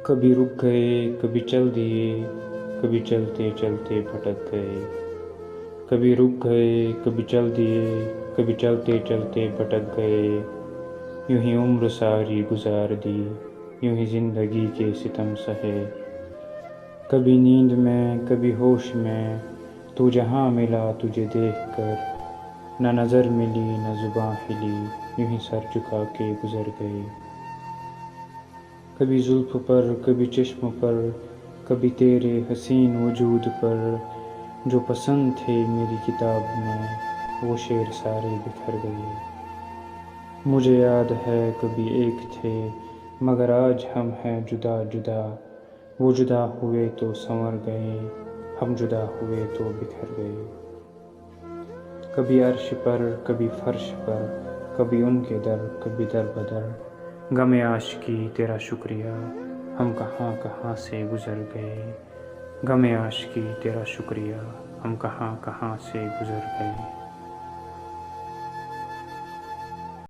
کبھی رک گئے کبھی چل دیے، کبھی چلتے چلتے بھٹک گئے، کبھی رک گئے کبھی چل دیے، کبھی چلتے چلتے بھٹک گئے، یوں ہی عمر ساری گزار دی، یوں ہی زندگی کے ستم سہے، کبھی نیند میں کبھی ہوش میں، تو جہاں ملا تجھے دیکھ کر، نہ نظر ملی نہ زباں ہلی، یوں ہی سر جھکا کے گزر گئے، کبھی زلف پر کبھی چشم پر، کبھی تیرے حسین وجود پر، جو پسند تھے میری کتاب میں وہ شعر سارے بکھر گئے، مجھے یاد ہے کبھی ایک تھے مگر آج ہم ہیں جدا جدا، وہ جدا ہوئے تو سنور گئے، ہم جدا ہوئے تو بکھر گئے، کبھی عرش پر کبھی فرش پر، کبھی ان کے در کبھی در بدر، غم عاشقی تیرا شکریہ ہم کہاں کہاں سے گزر گئے، غم عاشقی تیرا شکریہ ہم کہاں کہاں سے گزر گئے۔